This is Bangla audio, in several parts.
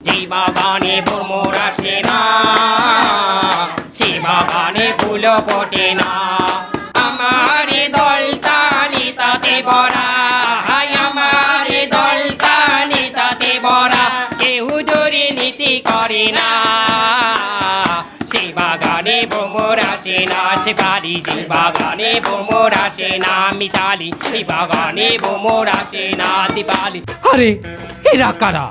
যে বাগানে ভ্রমর আসে না, সে বাগানে ফুল ফোটে না। আমার দলতালি তাতে ভরা, আমার দলতালি তাতে ভরা, কেউ দুর্নীতি করে না। সে বাগানে ভ্রমর আসে না, সে বাড়ি যে বাগানে ভ্রমর আসে না। মিতালি সে বাগানে ভ্রমর আসে না, দীপালি। আরে এরা কারা?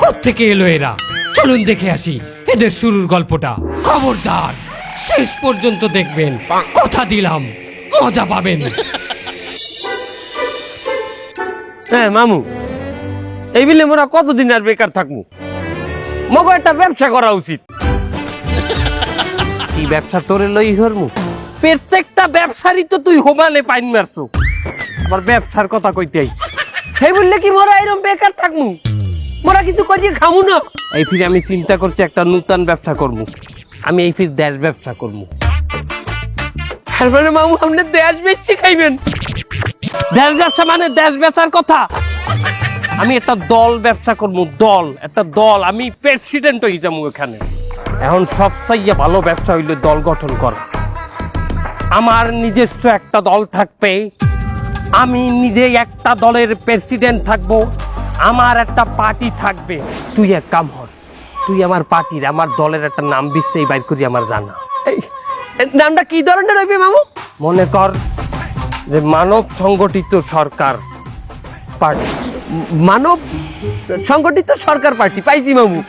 কোত্থেকে এলো এরা? চলুন দেখে আসি এদের শুরুর গল্পটা। খবরদার শেষ পর্যন্ত দেখবেন, কথা দিলাম মজা পাবেন। হ্যাঁ মামু, এই বিলে মোরা কতদিন আর বেকার থাকবো? মগো একটা ব্যবসা করা উচিত। কি ব্যবসা তোরে লই হরমু? প্রত্যেকটা ব্যবসারই তো তুই হোমানে পাইন মারছো, আবার ব্যবসার কথা কইতে আই। সেই বললে কি মোরা এরকম বেকার থাকমু? মোরা কিছু করিয়ে খামু না। এই ফিরে আমি চিন্তা করছি একটা নতুন ব্যবসা করবো। আমি এই ফির দেশ ব্যবসা করবো। তারপরে মামু আপনি দেশ বেচছি খাইবেন? দেশ ব্যবসা মানে দেশ বেচার কথা। আমি একটা দল ব্যবসা করবো, দল, একটা দল। আমি প্রেসিডেন্ট হয়ে যাবো এখানে। এখন সবচেয়ে ভালো ব্যবসা হইলো দল গঠন করা। আমার নিজস্ব একটা দল থাকবে, আমি নিজে একটা দলের প্রেসিডেন্ট থাকবো, আমার একটা পার্টি থাকবে। তুই এক কাম কর, তুই আমার পার্টির, আমার দলের একটা নাম দিচ্ছেই বাইর করি আমার জানা। এই নামটা কি ধরনের হইবে মামু? মনে কর যে মানব সংগঠিত সরকার পার্টি। মানব সংগঠিত সরকার পার্টি পাইছি মামু।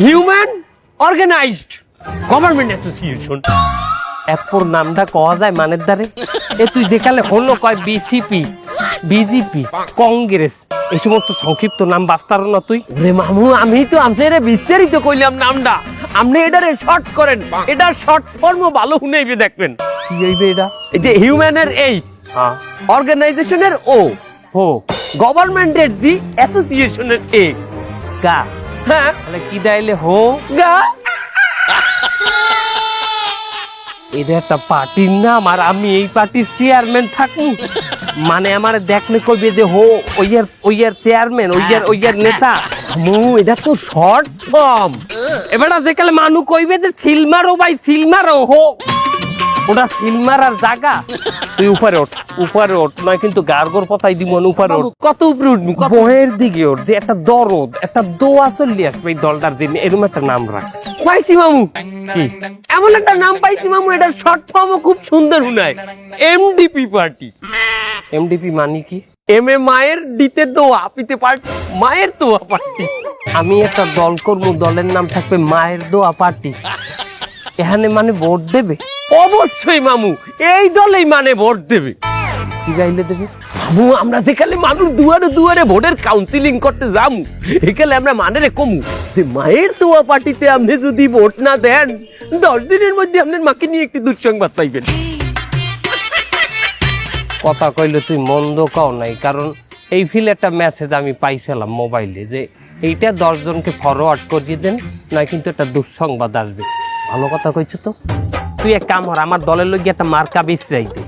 Human organised government association. এরপর নামটা কওয়া যায় মানের দ্বারে। এ তুই যেখানে হলো কয় বিসিপি, বিজেপি, কংগ্রেস, এই সমস্ত সংক্ষিপ্ত নাম বাস্তার না তুই? রে মামু, আমি তো আপনারে বিস্তারিত কইলাম নামটা, আপনি এটারে শর্ট করেন। এটা শর্ট ফর্ম ভালো শুনেইবে দেখবেন। কি হইবে এটা? এই যে হিউম্যানের এইচ, অর্গানাইজেশনের ও, হো, গভর্নমেন্টের জি, অ্যাসোসিয়েশনের এ, গা। হ্যাঁ, তাহলে কি দাইলে হো গা। এটা একটা পার্টির নাম, আর আমি এই পার্টির চেয়ারম্যান থাকবো। মানে আমার দেখলে কইবে যে হো ওইয়ার চেয়ারম্যান, ওইয়ার নেতা। এটা তো শর্ট ফর্ম। এবার যেকালে মানুষ কইবে যে সিলমারো ভাই, সিলমারো হো, ওটা সিলমারার জায়গা। তুই উপরে ওঠ, উপরে ওঠ, নয় কিন্তু গার্গর পচাই দিব। উপরে ওঠ। কত উপরে উঠবি? বহের দিকে ওঠ, যে একটা দরদ, একটা দোয়া চললি আসবে এই দলটার জন্য। এরকম একটা নাম রাখ। পাইছি মামু, কি এমন একটা নাম পাইছি মামু, এটার শর্ট ফর্মও খুব সুন্দর শুনায়, এমডিপি পার্টি। এমডিপি মানে কি? এম এ মায়ের, ডিতে দোয়া, পিতে পার্টি, মায়ের দোয়া পার্টি। আমি একটা দল করবো, দলের নাম থাকবে মায়ের দোয়া পার্টি। এখানে মানে ভোট দেবে? অবশ্যই মামু, এই দলেই মানে ভোট দেবে। কি গাইলে দেবে? মামু, আমরা যেখানে মানুষ দুয়ারে দুয়ারে ভোটের কাউন্সিলিং করতে যামু, এখানে আমরা মানে রে কমু যে মায়ের দোয়া পার্টিতে আপনি যদি ভোট না দেন, 10 দিনের মধ্যে আপনার মাকে নিয়ে একটি দুঃসংবাদ পাইবেন। কথা কইলে তুই মন্দ কও নাই, কারণ এই ফিল একটা মেসেজ আমি পাইছিলাম মোবাইলে, যে এইটা 10 জনকে ফরওয়ার্ড করিয়ে দেন, নয় কিন্তু একটা দুঃসংবাদ আসবে। ভালো কথা কইছো তো। তুই এক কাম কর, আমার দলের লোক একটা মার্কা বিছরাই দে।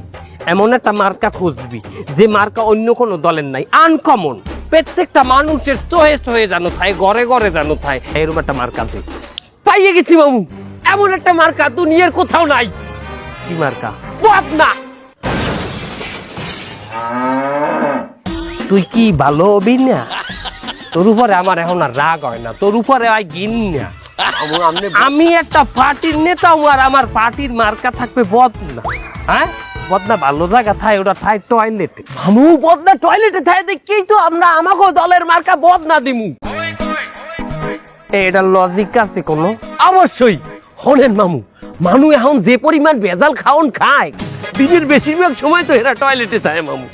এমন একটা মার্কা খুঁজবি যে মার্কা অন্য কোনো দলের নাই, আনকমন, প্রত্যেকটা মানুষের চোহে চোহে জানো থাই, ঘরে ঘরে জানো থাই, এরকম একটা মার্কা তুই পাইয়ে গেছি মামু। এমন একটা মার্কা দুনিয়ার কোথাও নাই। কি মার্কা? বদনা। তুই কি ভালো হবি না? তোর উপরে আমার এখন আর রাগ হয় না, তোর উপরে হয় ঘিন না। আমি একটা পার্টির নেতা, আর আমার পার্টির মার্কা থাকবে বদনা। হ্যাঁ, বদনা ভালো জায়গা থাই, ওটা থাই টয়লেটে। মামু, বদনা টয়লেটে থাই দেখেই তো আমরা আমাকে দলের মার্কা বদনা দিমু। এটা লজিক আছে কোনো? অবশ্যই। হলেন মামু, মানুষ এখন যে পরিমাণ ভেজাল খাওন খায়, দিনের বেশিরভাগ সময় তো এরা টয়লেটে থাকে মামু।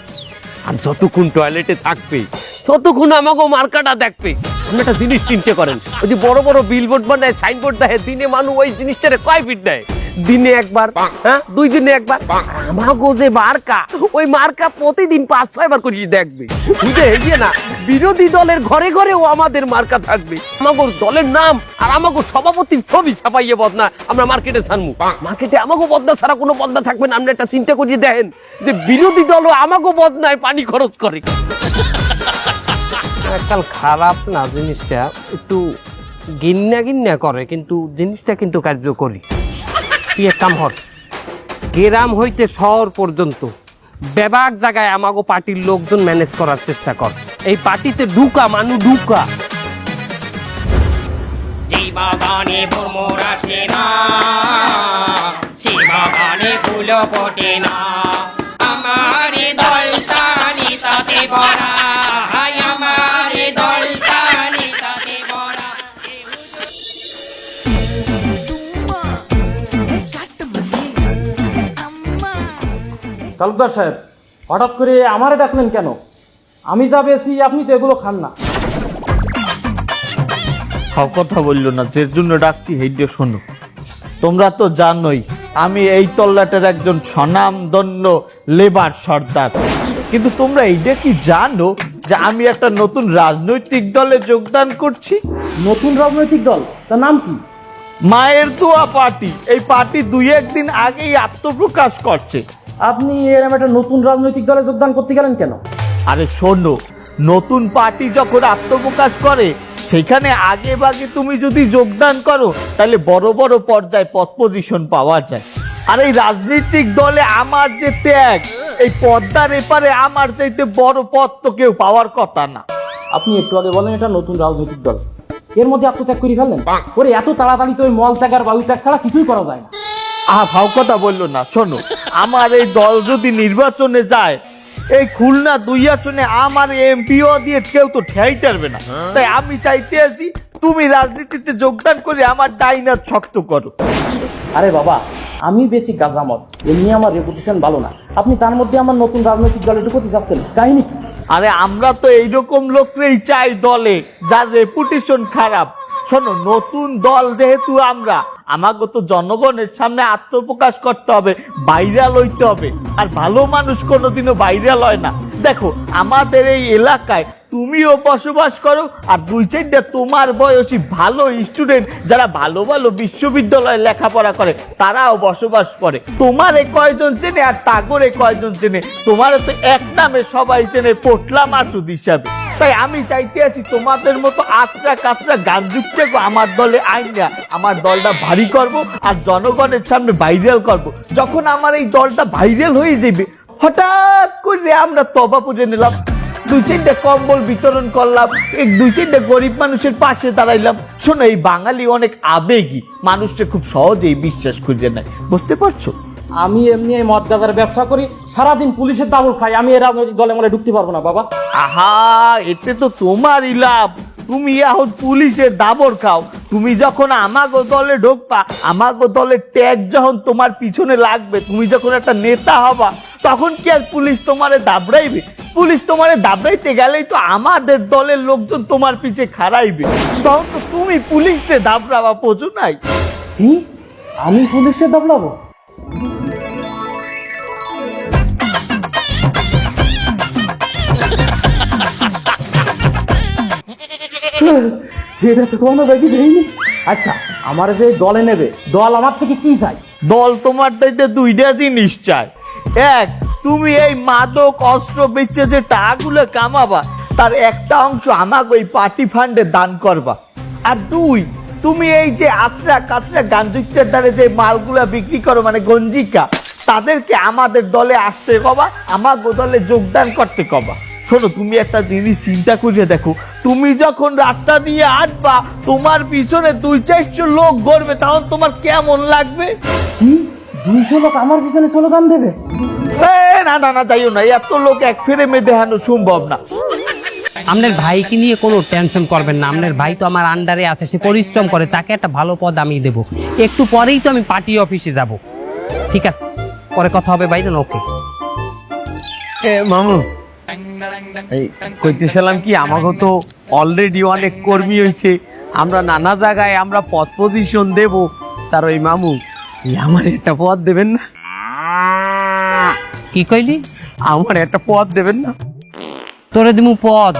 আর যতক্ষণ টয়লেটে থাকবে ততক্ষণ আমাকে মার্কাটা দেখবে। আপনি একটা জিনিস চিন্তা করেন, ওই যে বড় বড় বিলবোর্ড বানায়, সাইনবোর্ড দেয়, দিনে মানুষ ওই জিনিসটারে কয় ফিট দেয়? দিনে একবার, হ্যাঁ 2 দিনে একবার। আমাকে যে মার্কা, ওই মার্কা প্রতিদিন 5-6 বার করে দেখবে। বুঝে গিয়ে না, বিরোধী দলের ঘরে ঘরেও আমাদের মার্কা থাকবে। আমাকে দলের নাম আর আমাকে সভাপতির ছবি ছাপাইয়ে বদনা আমরা মার্কেটে ছাড়মু। মার্কেটে আমাকে বদনা ছাড়া কোনো বদনা থাকবে না। আপনি একটা চিন্তা করিয়ে দেখেন যে বিরোধী দলও আমাকে বদনায় পানি খরচ করে। কাল খারাপ না জিনিসটা, একটু গিন্না গিন্না করে কিন্তু জিনিসটা কিন্তু কার্যকরী। তুই এক কাম হর, গ্রাম হইতে শহর পর্যন্ত বেবাক জায়গায় আমাগো পার্টির লোকজন ম্যানেজ করার চেষ্টা কর। এই পার্টিতে ঢুকা মানু ঢুকা। যেই বাগানে ভ্রমর আসে না, সেই বাগানে ফুল ফোটে না। আমার দলটা নিতাতে ভরা, আমার দলটা নিতাতে ভরা। তালুকদার সাহেব, হঠাৎ করে আমারে ডাকলেন কেন? আমি যা বেশি আপনি তো এগুলো খান না। কথা বললো না, যে জন্য ডাকছি হেইডে শোনো। তোমরা তো জানোই আমি এই তল্লাটের একজন স্বনামধন্য লেবার সর্দার, কিন্তু তোমরা এইটা কি জানো যে আমি একটা নতুন রাজনৈতিক দলে যোগদান করছি? নতুন রাজনৈতিক দল, তার নাম কি? মায়ের দোয়া পার্টি। এই পার্টি 2-1 দিন আগেই আত্মপ্রকাশ করছে। আপনি এরকম একটা নতুন রাজনৈতিক দলে যোগদান করতে গেলেন কেন? আরে শোনো, নতুন পার্টি যখন আত্মপ্রকাশ করে সেখানে আগে ভাগে তুমি যদি যোগদান করো তাহলে বড় বড় পর্যায়ে পদ পজিশন পাওয়া যায়। আর এই রাজনৈতিক দলে আমার যে ত্যাগ, এই পদ্মার এপারে আমার চাইতে বড় পদ তো কেউ পাওয়ার কথা না। আপনি একটু আগে বলেন এটা নতুন রাজনৈতিক দল, এর মধ্যে আত্মত্যাগ করে ফেললেন? ওরে এত তাড়াতাড়ি তো ওই মল ত্যাগ আর বায়ু ত্যাগ ছাড়া কিছুই করা যায় না। ভাও কথা বললো না। শোনো, আমার এই দল যদি নির্বাচনে যায়, এই খুলনা 2 আসনে আমার এমপিও দিয়ে কেউ তো ঠেই টারবে না। তাই আমি চাইতে আছি তুমি রাজনীতিতে যোগদান করে আমার ডাইনাত শক্ত করো। আরে বাবা, আমি বেশি গাজামত, এমনি আমার রেপুটেশন ভালো না, আপনি তার মধ্যে আমার নতুন রাজনৈতিক দলে ঢুকতে চাচ্ছেন, কাহিনী কি? আরে আমরা তো এইরকম লোকরেই চাই দলে যার রেপুটেশন খারাপ। শোনো, নতুন দল যেহেতু আমরা, আমাকে তো জনগণের সামনে আত্মপ্রকাশ করতে হবে, ভাইরাল হইতে হবে। আর ভালো মানুষ কোনোদিনও ভাইরাল হয় না। দেখো, আমাদের এই এলাকায় তুমিও বসবাস করো, আর 2-4টা তোমার বয়সী ভালো স্টুডেন্ট যারা ভালো ভালো বিশ্ববিদ্যালয়ে লেখাপড়া করে তারাও বসবাস করে। তোমারে কয়জন চেনে আর তাগরে কয়জন চেনে? তোমারও তো এক নামে সবাই চেনে, পোটলা মাসুদ হিসাবে। তাই আমি চাইতে আছি তোমাদের মতো আচরা কাচরা গানযুক্ত আমার দলে আইন না, আমার দলটা ভারী করব আর জনগণের সামনে ভাইরাল করব। যখন আমার এই দলটা ভাইরাল হয়ে যাবে, হঠাৎ করে আমরা তবা পুজো নিলাম, 2-4টা কম্বল বিতরণ করলাম, 2-4টা গরিব মানুষের পাশে দাঁড়াইলাম। শোনো, এই বাঙালি অনেক আবেগী, মানুষটা খুব সহজেই বিশ্বাস করিয়ে নেয়, বুঝতে পারছো? আমি এমনি এই মদ গাঁজার ব্যবসা করি, সারাদিন পুলিশের দাবড় খাই, আমি এই রাজনৈতিক দলে মানে ঢুকতে পারবো না বাবা। আহা, এতে তো তোমারই লাভ। তুমি এখন পুলিশের দাবড় খাও, তুমি যখন আমাগো দলে ঢুকবা, আমাগো দলের ট্যাগ যখন তোমার পিছনে লাগবে, তুমি যখন একটা নেতা হবা, তখন কি আর পুলিশ তোমারে দাবড়াইবে? পুলিশ তোমারে দাবড়াইতে গেলেই তো আমাদের দলের লোকজন তোমার পিছে খাড়াইবে, তখন তো তুমি পুলিশকে দাবড়াবা, বোঝো নাই? কি, আমি পুলিশের দাবড়াবো? এটা তো কোনো ব্যাপারই দেয়নি। আচ্ছা, আমার যে দলে নেবে, দল আমার থেকে কি চাই? দল তোমার দাইতে 2টা জিনিস চায়। এক, তুমি এই মাদক অস্ত্র বেচে যে টাকাগুলো কামাবা তার একটা অংশ আমাকে ওই পার্টি ফান্ডে দান করবা। আর 2, তুমি এই যে আচরা কাচরা গাঞ্জুকটার দ্বারা যে মালগুলা বিক্রি করো, মানে গঞ্জিকা, তাদেরকে আমাদের দলে আসতে কবা, আমাকে দলে যোগদান করতে কবা। শোনো, তুমি একটা জিনিস চিন্তা করে দেখো, তুমি যখন রাস্তা দিয়ে হাঁটবা, তোমার পিছনে 2-400 লোক গড়বে, তখন তোমার কেমন লাগবে? কি 200 লোক আমার পিছনে স্লোগান দেবে? না না না, যাইও না, এত লোক এক ফ্রেমে দেখানো সম্ভব না। আপনার ভাইকে নিয়ে কোনো টেনশন করবেন না, আপনার ভাই তো আমার আন্ডারে আছে, সে পরিশ্রম করে, তাকে একটা ভালো পদ আমি দেবো। একটু পরেই তো আমি পার্টি অফিসে যাব। ঠিক আছে, পরে কথা হবে ভাইজান। ওকে মামু, এই কইতেছিলাম কি, আমাকে তো অলরেডি অনেক কর্মী হয়েছে, আমরা নানা জায়গায় আমরা পদ পজিশন দেব। তার ওই মামু, আমার একটা পদ দেবেন না? কি কইলি? আমার একটা পদ দেবেন না? তোরে দিমু পদ?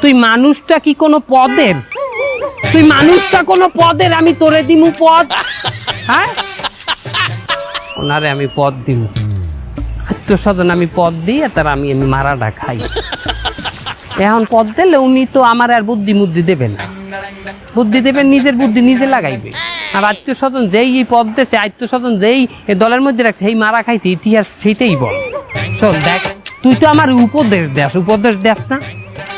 তুই মানুষটা কি কোনো পদের? তুই মানুষটা কোনো পদের? আমি তোরে দিমু পদ? হ্যাঁ, ওনারে আমি পদ দিমু, আত্মস্বজন আমি পদ দিই, আর তার আমি মারাটা খাই। এখন পদ দিলে উনি তো আমার আর বুদ্ধি মুদ্ধি দেবেন না। বুদ্ধি দেবেন, নিজের বুদ্ধি নিজে লাগাইবে। আর আত্মীয় স্বজন যেই এই পদ দেশে, আত্মীয় স্বজন যেই এই দলের মধ্যে রাখছে, সেই মারা খাইছে, ইতিহাস সেইটাই বল। শোন দেখ, তুই তো আমার উপদেশ দেস না?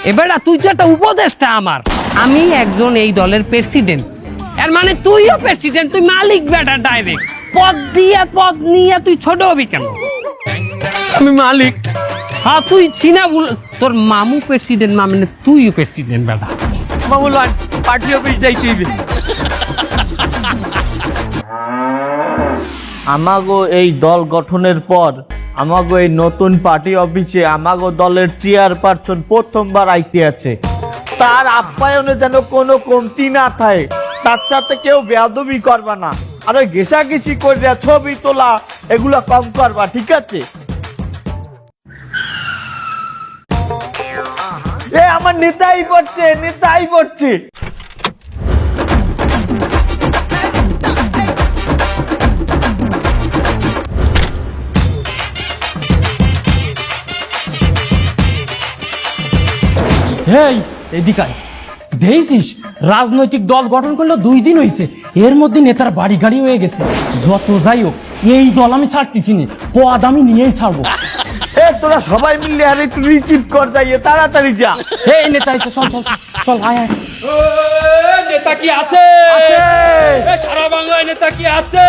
এবার তুই তো একটা উপদেশটা আমার। আমি একজন এই দলের প্রেসিডেন্ট, এর মানে তুইও প্রেসিডেন্ট, তুই মালিক বেটা ডাইরেক্ট। পদ নিয়ে তুই ছোট হবি কেন? আমি মালিক। হ্যাঁ তুই চিনা বল, তোর মামু প্রেসিডেন্ট, মানে তুইও প্রেসিডেন্ট বেটা। মামু লয়, পার্টি অফিস যাইতে হইবে। আমাগো এই দল গঠনের পর আমাগো এই নতুন পার্টি অফিসে আমাগো দলের চেয়ারপারসন প্রথমবার আইতে আছে। তার আপ্যায়নে যেন কোনো কমতি না থাকে, তার সাথে কেউ বেয়াদবি করবা না, আর ওই ঘেঁষাঘেঁষি করে ছবি তোলা এগুলা কম করবা, ঠিক আছে? এ আমার নেতাই পড়ছে। হেই এদিকায় দেখছিস, রাজনৈতিক দল গঠন করলো 2 দিন হয়েছে, এর মধ্যে নেতার বাড়ি গাড়ি হয়ে গেছে। যত যাই হোক, এই দল আমি ছাড়তেছি না, পদ আমি নিয়েই ছাড়বো। এ তোরা সবাই মিলে আর একটু রিচিভ কর, যাইয়ে তাড়াতাড়ি যা। এই নেতা এসে চল চল চল, চল আয় আয়। নেতা কি আছে? সারা বাংলায় নেতা কি আছে?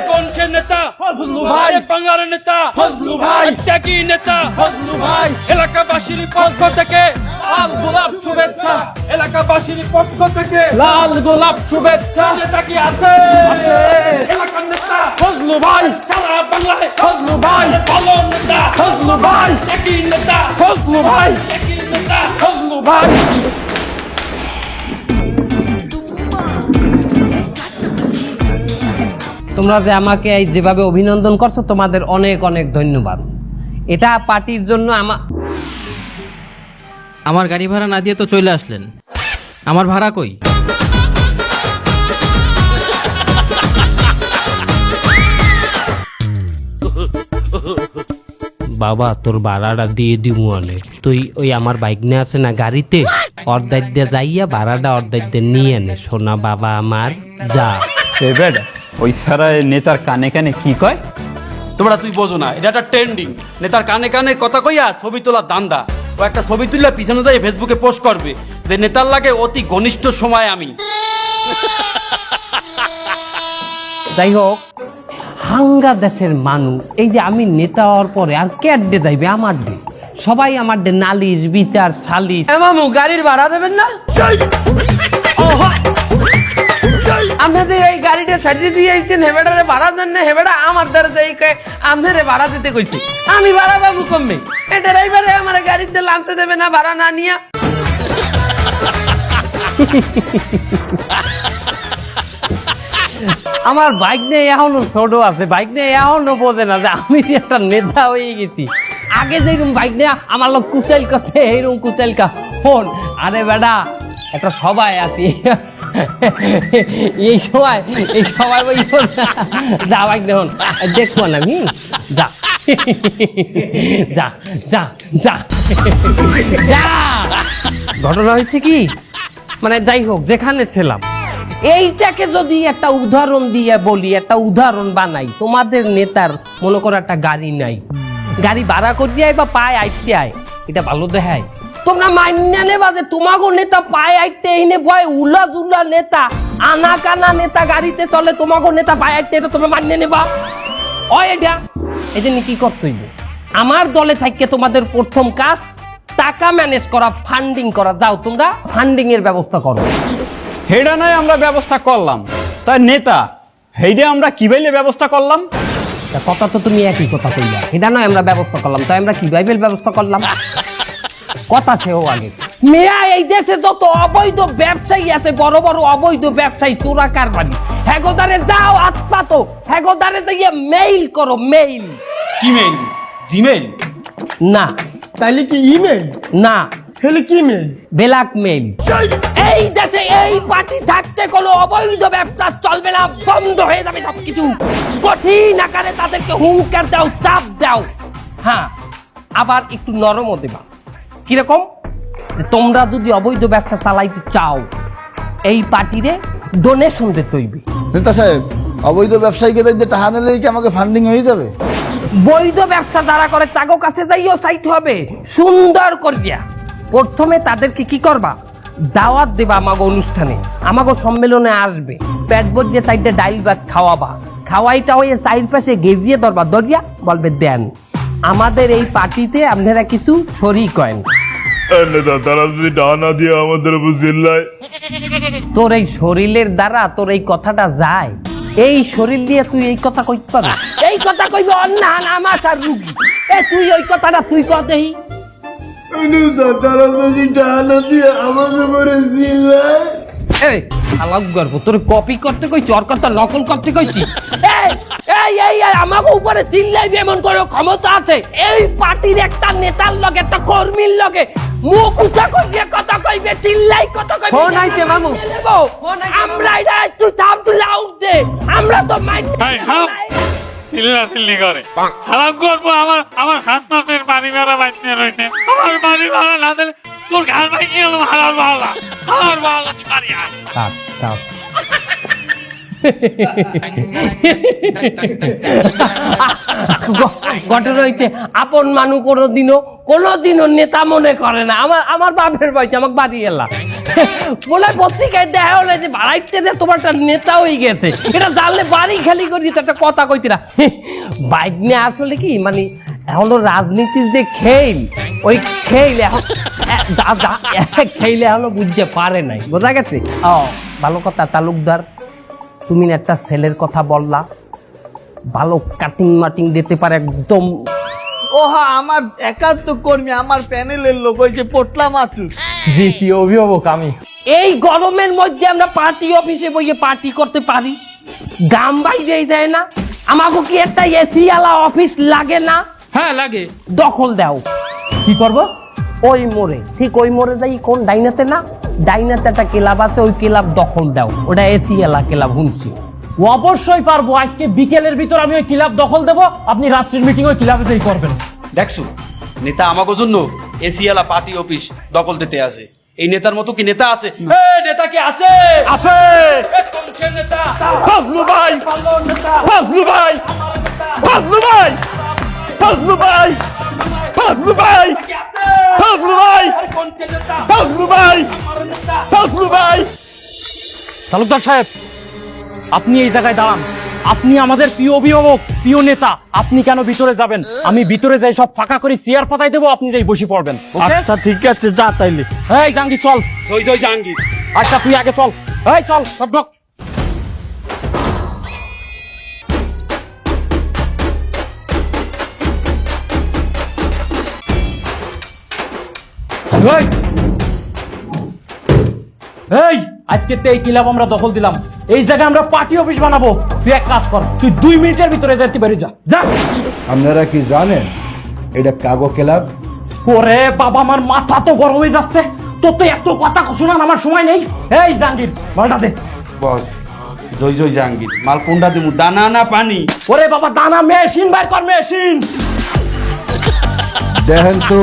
কোন সে নেতা? ফজলু ভাই। বাংলার নেতা ফজলু ভাই। ত্যাগী নেতা ফজলু ভাই। এলাকাবাসীর পক্ষ থেকে লাল গোলাপ শুভেচ্ছা। এলাকাবাসীর পক্ষ থেকে লাল গোলাপ শুভেচ্ছা। নেতা কি আছে? আছে। এলাকার নেতা ফজলু ভাই। সারা বাংলায় ফজলু ভাই। ভালো নেতা ফজলু ভাই। ত্যাগী নেতা ফজলু ভাই। ত্যাগী নেতা ফজলু ভাই। তোমরা যে আমাকে এই যেভাবে অভিনন্দন করছো, তোমাদের অনেক অনেক ধন্যবাদ। এটা পার্টির জন্য আমার গাড়ি ভাড়া না দিয়ে তো চলে আসলেন, আমার ভাড়া কই? বাবা তোর ভাড়াটা দিয়ে দিমু অনেক। তুই ওই আমার বাইক নিয়ে আছে না গাড়িতে, অর্ধেক দিয়ে যাইয়া ভাড়াটা অর্ধেক দিয়ে নিয়ে আনে। সোনা বাবা আমার, যা। বেড ওই সারা নেতার কানে কানে কি কয়? তোমরা তুই বোঝো না, এটা একটা ট্রেন্ডিং। নেতার কানে কানে কথা কইয়া ছবি তোলার দান্দা। ও একটা ছবি তুললে পিছনে দিয়ে ফেসবুকে পোস্ট করবে যে নেতার লাগে অতি ঘনিষ্ঠ সময় আমি। যাই হোক, হাঙ্গা দেশের মানুষ, এই যে আমি নেতা হওয়ার পরে আর কে ডে যাইবে আমার ডে? সবাই আমার ডে নালিশ বিচার সালিশ। মামু গাড়ির ভাড়া দেবেন না? আপনাদের এই গাড়িটা সাইডে দিয়ে আইছেন, হেবেটারে ভাড়া দেন না? হেবেটা আমার দ্বারা যাই কয় আপনারে ভাড়া দিতে কইছি, আমি ভাড়া পাবো কমবে? এ ড্রাইভারে আমার গাড়িতে নামতে দেবে না ভাড়া না নিয়া? আমার বাইক নিয়ে এখনো ছোট আছে, বাইক নিয়ে এখনো বোঝে না যে আমি যে একটা নেতা হয়ে গেছি। আগে যেরকম বাইক নিয়ে আমার লোক কুচাইল করতে, এইরকম কুচাইল কা ফোন। আরে বেটা, একটা সবাই আছি, এই সবাই ওই যা বাইক দেখুন, দেখবো না আমি, যা যা যা যা যা। ঘটনা হয়েছে কি, মানে যাই হোক, যেখানে ছিলাম এইটাকে যদি একটা উদাহরণ দিয়ে বলি, একটা উদাহরণ বানাই, তোমাদের নেতার মনে করো একটা গাড়ি নাই, গাড়ি ভাড়া করতে আয় বা পায়ে আইতে আয়, এটা ভালো দেখায়? তোমরা মাইনা নেবা যে তোমাগো নেতা পায়ে আইতে এনে ভয় উলা জুলা নেতা, আনা কানা নেতা গাড়িতে চলে, তোমাগো নেতা পায়ে আইতে, এটা তোমরা মান্য নেবা? এটা এই জন্য কি করতে হইবে? আমার দলে থাকতে তোমাদের প্রথম কাজ টাকা ম্যানেজ করা, ফান্ডিং করা। যাও তোমরা ফান্ডিং এর ব্যবস্থা করো। হেডা নয় আমরা ব্যবস্থা করলাম, তাই নেতা হেডে আমরা কি বাইলে ব্যবস্থা করলাম? কথা তো তুমি একই কথা কইলা, এটা নয় আমরা ব্যবস্থা করলাম, তাই আমরা কি বাইবেল ব্যবস্থা করলাম? কথা সেও আগে মেয়া, এই দেশে যত অবৈধ ব্যবসায়ী আছে, বড় বড় অবৈধ ব্যবসায়ী, তোরা কারবারি, হেগোদারে যাও আতপাতো, হেগোদারে দিয়ে মেইল করো, মেইল। কি মেইল? জিমেইল? না। তাইলে কি ইমেল? না। তাহলে কি মেল? Black mail. এই দেশে এই পার্টি থাকতে কোনো অবৈধ ব্যবসা চলবে না, বন্ধ হয়ে যাবে সবকিছু। কঠিন আকারে তাদেরকে হুঙ্কার দাও, চাপ দাও। হ্যাঁ, আবার একটু নরমও দেবা। কিরকম? তোমরা যদি অবৈধ ব্যবসা চালাইতে চাও, এই পার্টিরে ডোনেশন দিতে হইবে। নেতা সাহেব, অবৈধ ব্যবসায়ীকে দেখতে টাকা নিলে কি আমাকে ফান্ডিং হয়ে যাবে? বৈধ ব্যবসা যারা করে তাগো কাছে যাইও চাইতে হবে সুন্দর করিয়া। প্রথমে তাদেরকে কি করবা, দাওয়াত দেবা আমাগো অনুষ্ঠানে, আমাগো সম্মেলনে আসবে, পেট ভরিয়ে চাইতে ডাইল ভাত খাওয়াবা, খাওয়াইটা হয়ে চাইর পাশে গেজিয়ে ধরবা, দরিয়া বলবে দেন আমাদের এই পার্টিতে আপনারা কিছু শরিক করেন। তারা যদি টাকা না দিয়ে আমাদের বুঝিল্লায়, তোর এই শরীরের দ্বারা তোর এই কথাটা যায়, এই শরীর দিয়ে তুই এই কথা কইতে পারবি? এই কথা কইবে অন্যান আমার আর রুগী। এ তুই ওই কথাটা তুই কদেই, তারা যদি টাকা না দিয়ে আমাদের উপরে জিল্লায়। এই আলাপ গর্ব তোর কপি করতে কইছি, ওর কথা নকল করতে কইছি। এই এই এই এই আমাকে উপরে চিল্লাইবি এমন করে ক্ষমতা আছে? এই পার্টির একটা নেতার লগে, একটা কর্মীর লগে মুখ উঁচা করিয়ে কথা কইবে, চিল্লাই কথা কইবে। ফোন আইছে মামু। আমরা এটা তুই থাম, তুই লাউড দে, আমরা তো মাইন্ড চিল্লাচিল্লি করে হারাম করবো। আমার হাত মাসের বাড়ি ভাড়া বাইতে রয়েছে, আমার বাড়ি ভাড়া না দিলে তোর ঘাট ভাই কি হলো? আমার ভাড়া তুই বাড়ি আয়। ঘটনা হইছে আপন মানুষ কোনোদিনও নেতা মনে করে না। আমার বাপের বয়সে আমাকে বাড়ি এলাম বলে পত্রিকায় দেখা হলে যে বাড়াইতে তোমার একটা নেতা হয়ে গেছে, এটা জানলে বাড়ি খালি করি একটা কথা কইতে না। বাইক নিয়ে আসলে কি মানে এখনো রাজনীতির যে খেল, ওই খেল এখন খেলে এখনো বুঝতে পারে নাই, বোঝা গেছে? ও ভালো কথা তালুকদার, তুমি একটা ছেলের কথা বললা, ভালো কাটিং মাটিং দিতে পারে একদম। ওহা আমার একান্ত কর্মী, আমার প্যানেলের লোক, ওই যে পোটলা মাছুর। জি কি অভিভাবক আমি। এই গরমের মধ্যে আমরা পার্টি অফিসে বইয়ে পার্টি করতে পারি? গাম বাইরে যায় না? আমাকে কি একটা এসি আলা অফিস লাগে না? হ্যাঁ লাগে। দখল দাও। কি করব? ওই মোড়ে, ঠিক ওই মোড়ে যাই, কোন ডাইনাতে না, ডাইনাতে একটা ক্লাব আছে, ওই ক্লাব দখল দাও, ওটা এসি এলা ক্লাব শুনছি। অবশ্যই পারবো। আজকে বিকেলের ভিতর আমি ওই ক্লাব দখল দেব, আপনি রাত্রির মিটিং ওই ক্লাবেতেই করবেন। দেখছো নেতা আমাকে জন্য এসিয়ালা পার্টি অফিস দখল দিতে আসে। এই নেতার মতো কি নেতা আছে? নেতা কি আছে? আছে কোন সে নেতা? ফজলু ভাই, ফজলু ভাই, ফজলু ভাই, ফজলু ভাই, ফজলু ভাই, ফজলু ভাই, কোন সে নেতা? ফজলু ভাই, ফজলু ভাই। তালুকদার সাহেব, আপনি এই জায়গায় দাঁড়ান। আপনি আমাদের প্রিয় অভিভাবক, প্রিয় নেতা, আপনি কেন ভিতরে যাবেন? আমি ভিতরে যাই সব ফাঁকা করে চেয়ার পাতাই দেবো, আপনি যাই বসে পড়বেন। আচ্ছা ঠিক আছে, যা তাইলে। এই জাঙ্গি চল। জয় জয় জাহাঙ্গীর। আচ্ছা তুই আগে চল। এই চল সব ঢোক। এই এই আজকে তো এই ক্লাব আমরা দখল দিলাম, এই জায়গায় আমরা পার্টি অফিস বানাবো। তুই এক কাজ কর, তুই 2 মিনিটের ভিতরে যেতে পারি, যা যা। আপনারা কি জানেন এটা কাগো ক্লাব? ওরে বাবা, আমার মাথা তো গরম হয়ে যাচ্ছে। তোর তো এত কথা শোনার আমার সময় নেই। এই জাহাঙ্গীর মালটা দে। বস জয় জয় জাহাঙ্গীর। মাল কোনটা দিমু, দানা না পানি? ওরে বাবা, দানা মেশিন বাইর কর, মেশিন। দেখেন তো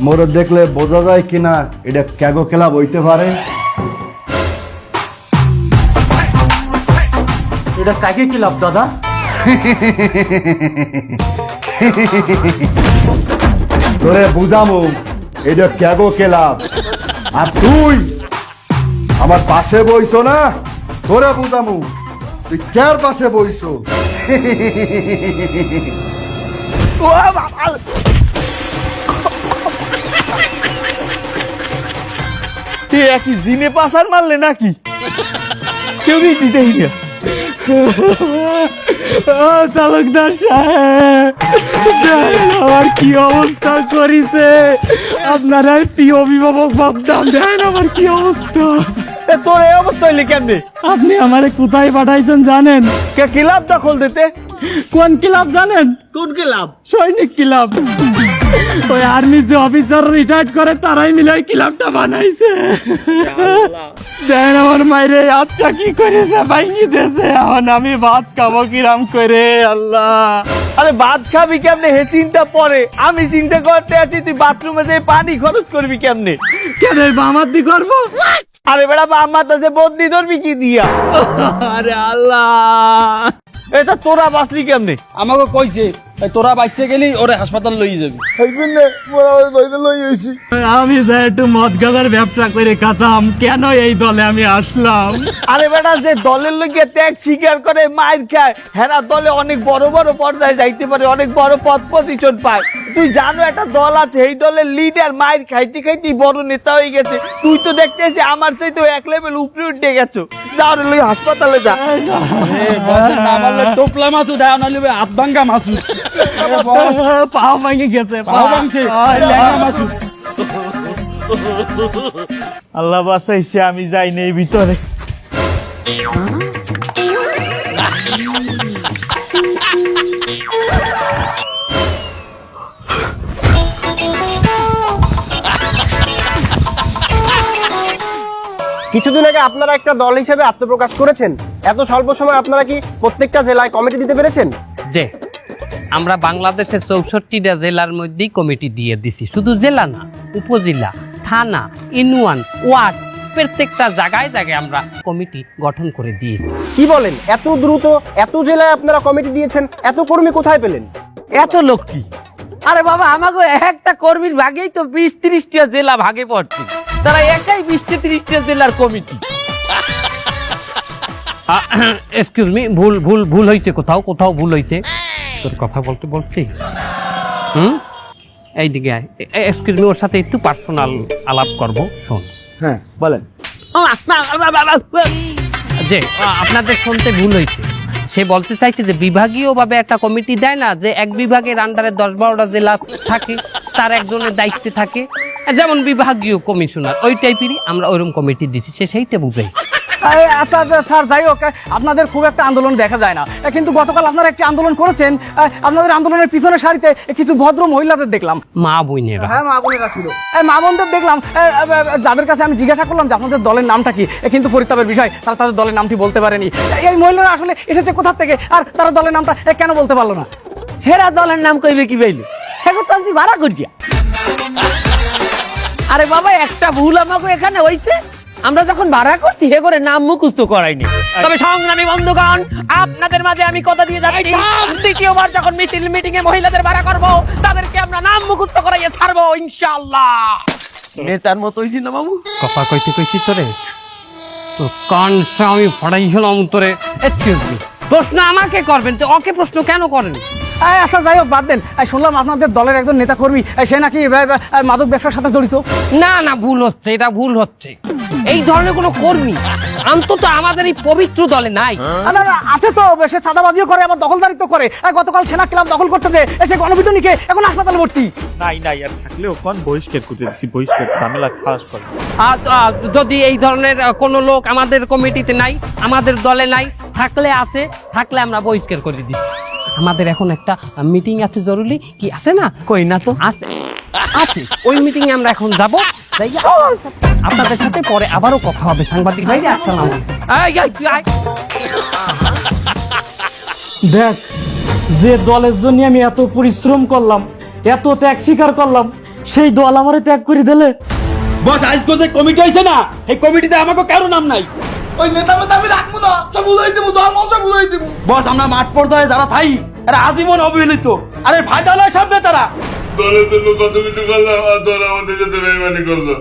মোরে দেখলে বোঝা যায় কিনা এটা কাগো ক্লাব হইতে পারে। এটা কাকে ক্লাব দাদা? তোরে বুঝামু এটা কাগো ক্লাব, আর তুই আমার পাশে বইছো না, তোরে বুঝামু তুই কার পাশে বইছো। ও বাবা, কি জিনে পাসার মারলে নাকি? কেউ দিতেই না। তালুকদার সাহেব, আমার কি অবস্থা করেছে? আপনারা কি অভিভাবক ভাবতাম, দেখেন আমার কি অবস্থা। তোর এই অবস্থা হইলে কেমনে? আপনি আমারে কোথায় পাঠাইছেন জানেন? ক্লাব দখল দিতে। কোন ক্লাব জানেন? কোন ক্লাব? সৈনিক ক্লাব। ওই আর্মি যে অফিসার রিটায়ার্ড করে তারাই মিলে ওই ক্লাবটা বানাইছে। দেখেন আমার মাইরে আত্মা কি করেছে, ভাঙি দিয়েছে। এখন আমি ভাত খাবো কিরাম করে, আল্লাহ। আরে ভাত খাবি কেমনে হে চিন্তা পরে, আমি চিন্তা করতে আছি তুই বাথরুমে যে পানি খরচ করবি কেমনে। কেন আমার দি করবো? আরে বেড়া আমার কাছে বদলি ধরবি কি দিয়া? আরে আল্লাহ, এটা তোরা বাঁচলি কেমনে? আমাকে কইছে এই তোরা বাইসে গেলি ওরে হাসপাতাল লই যাবি। আমি যাই একটু মদ গাজার ব্যবসা করে খাতাম, কেন এই দলে আমি আসলাম? আরে বেটা যে দলের লোকে ত্যাগ স্বীকার করে মাইর খায়, হেরা দলে অনেক বড় বড় পর্যায়ে যাইতে পারে, অনেক বড় পদ পজিশন পায়। তুই জানো একটা দল আছে, এই দলের লিডার মাইর খাইতে খাইতে বড় নেতা হয়ে গেছে। তুই তো দেখতেছি আমার চাইতে এক লেভেল উপরে উঠে গেছো। যা রে লই হাসপাতালে যা। না বললে টোপলা মাছু দেয়, না লিবে হাত ভাঙ্গা মাছু। পাও ভাঙে গেছে, পাও ভাঙছে, ল্যাংড়া মাছু। আল্লাহ বাঁচাইছে, আমি যাই নেই ভিতরে। কিছুদিন আগে আপনারা একটা দল হিসেবে আত্মপ্রকাশ করেছেন, এত স্বল্প সময় আপনারা কি প্রত্যেকটা জেলায় কমিটি দিতে পেরেছেন? যে আমরা বাংলাদেশের 64টা জেলার মধ্যেই কমিটি দিয়ে দিছি। শুধু জেলা না, উপজেলা, থানা, ইউনিয়ন, ওয়ার্ড, প্রত্যেকটা জায়গায় জায়গায় আমরা কমিটি গঠন করে দিয়েছি। কি বলেন, এত দ্রুত এত জেলায় আপনারা কমিটি দিয়েছেন? এত কর্মী কোথায় পেলেন? এত লোক কি? আরে বাবা, আমাকে একটা কর্মীর ভাগেই তো 20-30টা জেলা ভাগে পড়ছে। তারা একাই 20-30টা জেলার কমিটি। এক্সকিউজ মি, ভুল হয়েছে, কোথাও ভুল হয়েছে। তোর কথা বলছি। এইদিকে এক্সকিউজ মি, ওর সাথে একটু পার্সোনাল আলাপ করব। শোন। হ্যাঁ বলেন। যে আপনাদের শুনতে ভুল হয়েছে। সে বলতে চাইছে যে বিভাগীয়ভাবে একটা কমিটি দেয় না, যে এক বিভাগের আন্ডারে 10-12টা জেলা থাকে, তার একজনের দায়িত্বে থাকে, যেমন বিভাগীয় কমিশনার, ওই টাইপেরই আমরা ওইরকম কমিটি দিচ্ছি। সে সেইটা বুঝাইছে। আচ্ছা স্যার, যাই হোক, আপনাদের খুব একটা আন্দোলন দেখা যায় না, কিন্তু গতকাল আপনারা একটি আন্দোলন করেছেন। আপনাদের আন্দোলনের পিছনের সারিতে কিছু ভদ্র মহিলাদের দেখলাম। মা বোনেরা। হ্যাঁ, মা বোনেরা ছিল। মা বোনদের দেখলাম, যাদের কাছে আমি জিজ্ঞাসা করলাম যে আপনাদের দলের নামটা কি, কিন্তু পরিতাপের বিষয় তারা তাদের দলের নামটি বলতে পারেনি। এই মহিলারা আসলে এসেছে কোথা থেকে, আর তারা দলের নামটা কেন বলতে পারলো না? হেরা দলের নাম কইবে কি বাইলে? এখন তো আমি ভাড়া করিয়া। আরে বাবা, একটা ভুল আমাকে এখানে হইছে। আমরা যখন ভাড়া করছি হে করে নাম মুখস্থ করাইনি। তবে সংগ্রামী বন্ধুগণ, আপনাদের মাঝে আমি কথা দিয়ে যাচ্ছি, দ্বিতীয়বার যখন মিছিল মিটিং এ মহিলাদের ভাড়া করব, তাদেরকে আমরা নাম মুখস্থ করাইয়ে ছাড়বো ইনশাআল্লাহ। নেতার মতো হইছি না মামু? কথা কইছি তোরে, তো কানসা আমি ফাড়াইছিলাম তোরে। এক্সকিউজ মি, প্রশ্ন আমাকে করবেন তো ওকে প্রশ্ন কেন করেন? আচ্ছা, যাই হোক, বাদ দেন। শুনলাম আপনাদের দলের একজন নেতা কর্মী, সে নাকি মাদক ব্যবসার সাথে জড়িত। না, ভুল হচ্ছে, এটা ভুল হচ্ছে। এই ধরনের কোনো কর্মী অন্তত আমাদের এই পবিত্র দলে নাই। না, আছে তো, সে চাঁদাবাজিও করে, আবার দখলদারিত্ব করে। গতকাল সেনা ক্লাব দখল করতে যে এসে গণপিটুনিকে এখন হাসপাতালে ভর্তি। নাই আর থাকলেও কোন বহিষ্কার করতে দিছি, বহিষ্কার ঝামেলা খালাস করে। যদি এই ধরনের কোনো লোক আমাদের কমিটিতে নাই, আমাদের দলে নাই, থাকলে আমরা বহিষ্কার করে দিচ্ছি। আমাদের এখন একটা মিটিং আছে জরুরি। কি আছে না? কই না তো। আছে। ওই মিটিং এ আমরা এখন যাব। আপনাদের সাথে পরে আবারও কথা হবে। সাংবাদিক ভাইরা, আসসালাম। দেখ, যে দলের জন্য আমি এত পরিশ্রম করলাম, এত ত্যাগ স্বীকার করলাম, সেই দল আমারে ত্যাগ করে দিলে। বস, আজকে যে কমিটি হয়েছে না, এই কমিটিতে আমাকে কারো নাম নাই। ওই নেতা আমি রাখবো না, সব বুঝাই দেবো, সব বুঝাই দেবো। বস, আমরা মাঠ পর্যায়ে যারা থাই, এরা আজীবন অবহেলিত। আরে ফায়দা লয় সব নেতারা। দলের জন্য কত কিছু করলাম, আর দল আমাদের সাথে বেইমানি করলো।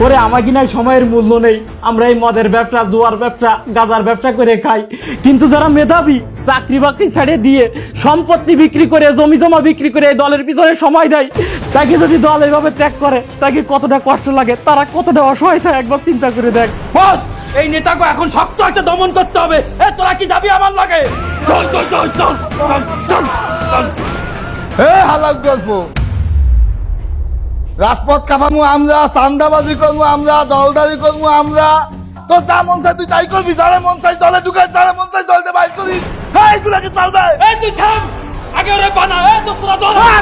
ওরে আমাকে নাই সময়ের মূল্য নেই। আমরা এই মদের ব্যবসা, জুয়ার ব্যবসা, গাঁজার ব্যবসা করে খাই, কিন্তু যারা মেধাবী, চাকরি বাকরি ছেড়ে দিয়ে সম্পত্তি বিক্রি করে, জমি জমা বিক্রি করে এই দলের পিছনে সময় দেয়, তাকে যদি দল এইভাবে ত্যাগ করে, তাকে কতটা কষ্ট লাগে, তারা কতটা অসহায় থাকে, একবার চিন্তা করে দেখ। বস, এই নেতাকে এখন শক্ত একটা দমন করতে হবে। তোরা কি যাবি আমার লাগে? চল। হে হালাক গল্প, রাজপথ কাঁপামু আমরা, চান্দাবাজি করবো আমরা, দলদারি করবো আমরা। তো যা মন চাই তুই তাই করবি, যারা মন চাই দলে ঢুকে, যারা মন চাই দলতে বাইর করি। হ্যাঁ, এগুলাকে চালবে। এই তুই থাম, আগে ওরে বানা। তোরা দল বানা।